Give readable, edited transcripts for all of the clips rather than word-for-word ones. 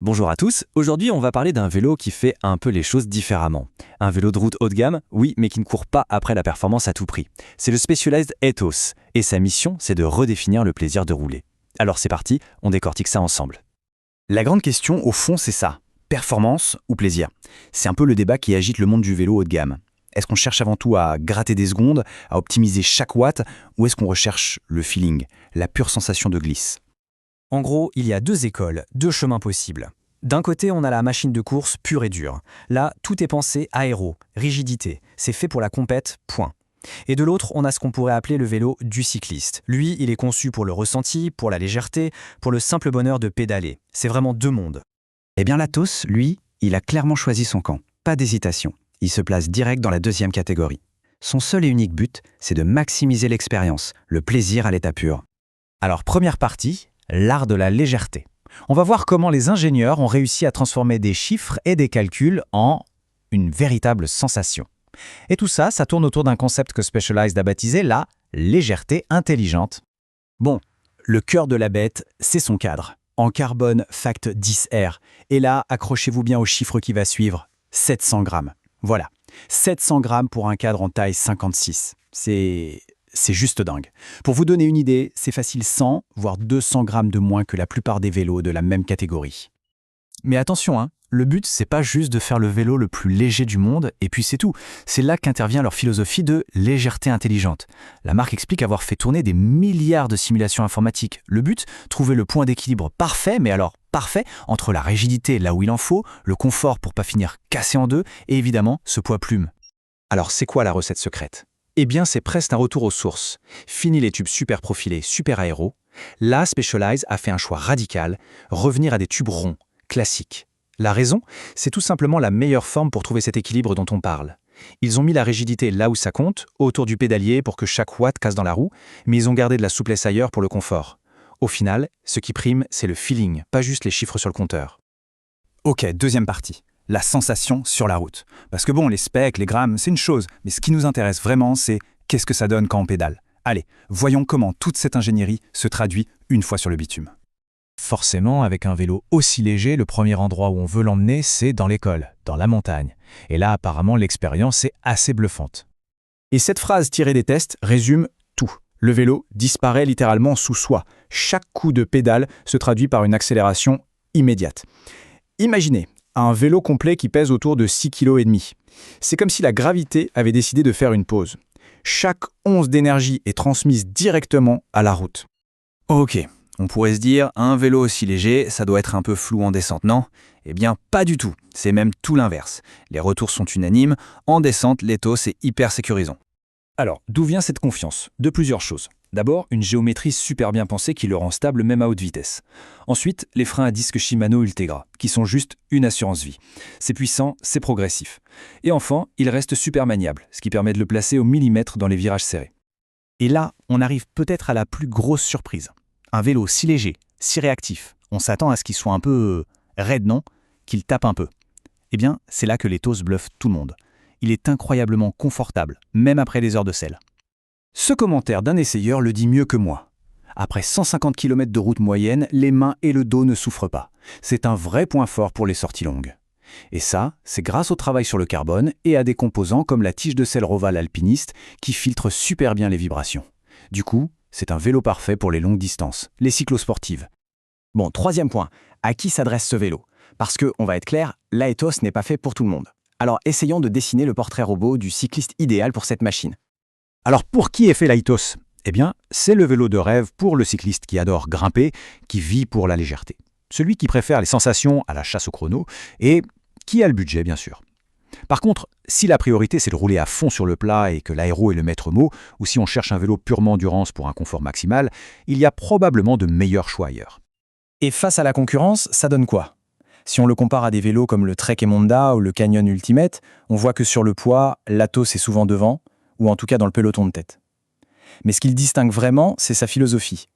Bonjour à tous, aujourd'hui on va parler d'un vélo qui fait un peu les choses différemment. Un vélo de route haut de gamme, oui, mais qui ne court pas après la performance à tout prix. C'est le Specialized Ethos, et sa mission c'est de redéfinir le plaisir de rouler. Alors c'est parti, on décortique ça ensemble. La grande question, au fond, c'est ça. Performance ou plaisir? C'est un peu le débat qui agite le monde du vélo haut de gamme. Est-ce qu'on cherche avant tout à gratter des secondes, à optimiser chaque watt, ou est-ce qu'on recherche le feeling, la pure sensation de glisse? En gros, il y a deux écoles, deux chemins possibles. D'un côté, on a la machine de course pure et dure. Là, tout est pensé aéro, rigidité. C'est fait pour la compète, point. Et de l'autre, on a ce qu'on pourrait appeler le vélo du cycliste. Lui, il est conçu pour le ressenti, pour la légèreté, pour le simple bonheur de pédaler. C'est vraiment deux mondes. Eh bien, l'Athos, lui, il a clairement choisi son camp. Pas d'hésitation. Il se place direct dans la deuxième catégorie. Son seul et unique but, c'est de maximiser l'expérience, le plaisir à l'état pur. Alors première partie, l'art de la légèreté. On va voir comment les ingénieurs ont réussi à transformer des chiffres et des calculs en une véritable sensation. Et tout ça, ça tourne autour d'un concept que Specialized a baptisé la légèreté intelligente. Bon, le cœur de la bête, c'est son cadre. En carbone Fact 10R. Et là, accrochez-vous bien au chiffre qui va suivre. 700 grammes. Voilà. 700 grammes pour un cadre en taille 56. C'est juste dingue. Pour vous donner une idée, c'est facile 100, voire 200 grammes de moins que la plupart des vélos de la même catégorie. Mais attention, le but, c'est pas juste de faire le vélo le plus léger du monde, et puis c'est tout. C'est là qu'intervient leur philosophie de légèreté intelligente. La marque explique avoir fait tourner des milliards de simulations informatiques. Le but, trouver le point d'équilibre parfait, mais alors parfait, entre la rigidité là où il en faut, le confort pour pas finir cassé en deux, et évidemment, ce poids plume. Alors c'est quoi la recette secrète? Eh bien, c'est presque un retour aux sources. Fini les tubes super profilés, super aéro. Là, Specialized a fait un choix radical, revenir à des tubes ronds, classiques. La raison, c'est tout simplement la meilleure forme pour trouver cet équilibre dont on parle. Ils ont mis la rigidité là où ça compte, autour du pédalier pour que chaque watt casse dans la roue, mais ils ont gardé de la souplesse ailleurs pour le confort. Au final, ce qui prime, c'est le feeling, pas juste les chiffres sur le compteur. Ok, deuxième partie. La sensation sur la route. Parce que bon, les specs, les grammes, c'est une chose, mais ce qui nous intéresse vraiment, c'est qu'est-ce que ça donne quand on pédale. Allez, voyons comment toute cette ingénierie se traduit une fois sur le bitume. Forcément, avec un vélo aussi léger, le premier endroit où on veut l'emmener, c'est dans l'école, dans la montagne. Et là, apparemment, l'expérience est assez bluffante. Et cette phrase tirée des tests résume tout. Le vélo disparaît littéralement sous soi. Chaque coup de pédale se traduit par une accélération immédiate. Imaginez un vélo complet qui pèse autour de 6,5 kg. C'est comme si la gravité avait décidé de faire une pause. Chaque once d'énergie est transmise directement à la route. Ok, on pourrait se dire, un vélo aussi léger, ça doit être un peu flou en descente, non? Eh bien, pas du tout. C'est même tout l'inverse. Les retours sont unanimes. En descente, l'Ethos est hyper sécurisant. Alors, d'où vient cette confiance? De plusieurs choses. D'abord, une géométrie super bien pensée qui le rend stable même à haute vitesse. Ensuite, les freins à disque Shimano Ultegra, qui sont juste une assurance vie. C'est puissant, c'est progressif. Et enfin, il reste super maniable, ce qui permet de le placer au millimètre dans les virages serrés. Et là, on arrive peut-être à la plus grosse surprise. Un vélo si léger, si réactif, on s'attend à ce qu'il soit un peu raide, non? Qu'il tape un peu. Eh bien, c'est là que l'Ethos bluffe tout le monde. Il est incroyablement confortable, même après les heures de selle. Ce commentaire d'un essayeur le dit mieux que moi. Après 150 km de route moyenne, les mains et le dos ne souffrent pas. C'est un vrai point fort pour les sorties longues. Et ça, c'est grâce au travail sur le carbone et à des composants comme la tige de selle Roval alpiniste qui filtrent super bien les vibrations. Du coup, c'est un vélo parfait pour les longues distances, les cyclosportives. Bon, troisième point, à qui s'adresse ce vélo? Parce que, on va être clair, l'Aethos n'est pas fait pour tout le monde. Alors essayons de dessiner le portrait robot du cycliste idéal pour cette machine. Alors pour qui est fait l'Aethos? Eh bien, c'est le vélo de rêve pour le cycliste qui adore grimper, qui vit pour la légèreté. Celui qui préfère les sensations à la chasse au chrono et qui a le budget, bien sûr. Par contre, si la priorité c'est de rouler à fond sur le plat et que l'aéro est le maître mot, ou si on cherche un vélo purement endurance pour un confort maximal, il y a probablement de meilleurs choix ailleurs. Et face à la concurrence, ça donne quoi? Si on le compare à des vélos comme le Trek Emonda ou le Canyon Ultimate, on voit que sur le poids, l'Athos est souvent devant, ou en tout cas dans le peloton de tête. Mais ce qui le distingue vraiment, c'est sa philosophie.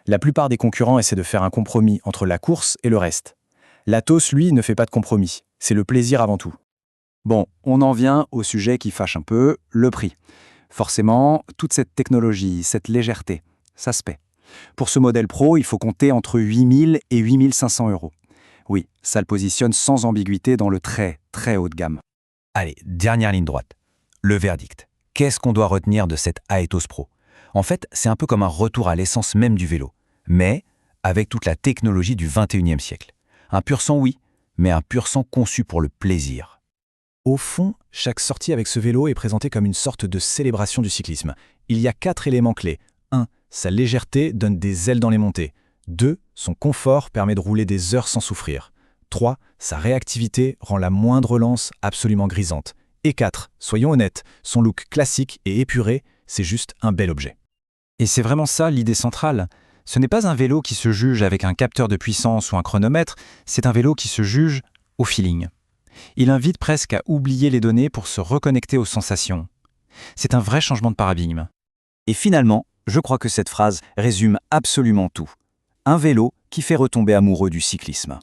La plupart des concurrents essaient de faire un compromis entre la course et le reste. L'Athos, lui, ne fait pas de compromis. C'est le plaisir avant tout. Bon, on en vient au sujet qui fâche un peu, le prix. Forcément, toute cette technologie, cette légèreté, ça se paie. Pour ce modèle Pro, il faut compter entre 8 000 et 8 500 euros. Oui, ça le positionne sans ambiguïté dans le très, très haut de gamme. Allez, dernière ligne droite. Le verdict. Qu'est-ce qu'on doit retenir de cette Aethos Pro? En fait, c'est un peu comme un retour à l'essence même du vélo, mais avec toute la technologie du 21e siècle. Un pur sang, oui, mais un pur sang conçu pour le plaisir. Au fond, chaque sortie avec ce vélo est présentée comme une sorte de célébration du cyclisme. Il y a 4 éléments clés. 1. Sa légèreté donne des ailes dans les montées. 2. Son confort permet de rouler des heures sans souffrir. 3. Sa réactivité rend la moindre lance absolument grisante. Et 4. Soyons honnêtes, son look classique et épuré, c'est juste un bel objet. Et c'est vraiment ça l'idée centrale. Ce n'est pas un vélo qui se juge avec un capteur de puissance ou un chronomètre, c'est un vélo qui se juge au feeling. Il invite presque à oublier les données pour se reconnecter aux sensations. C'est un vrai changement de paradigme. Et finalement, je crois que cette phrase résume absolument tout. Un vélo qui fait retomber amoureux du cyclisme.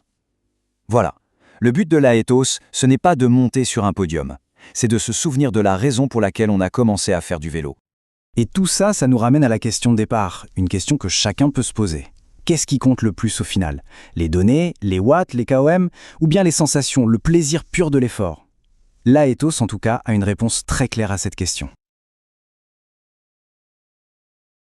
Voilà, le but de la Aethos, ce n'est pas de monter sur un podium, c'est de se souvenir de la raison pour laquelle on a commencé à faire du vélo. Et tout ça, ça nous ramène à la question de départ, une question que chacun peut se poser. Qu'est-ce qui compte le plus au final? Les données, les watts, les KOM, ou bien les sensations, le plaisir pur de l'effort? La Aethos, en tout cas, a une réponse très claire à cette question.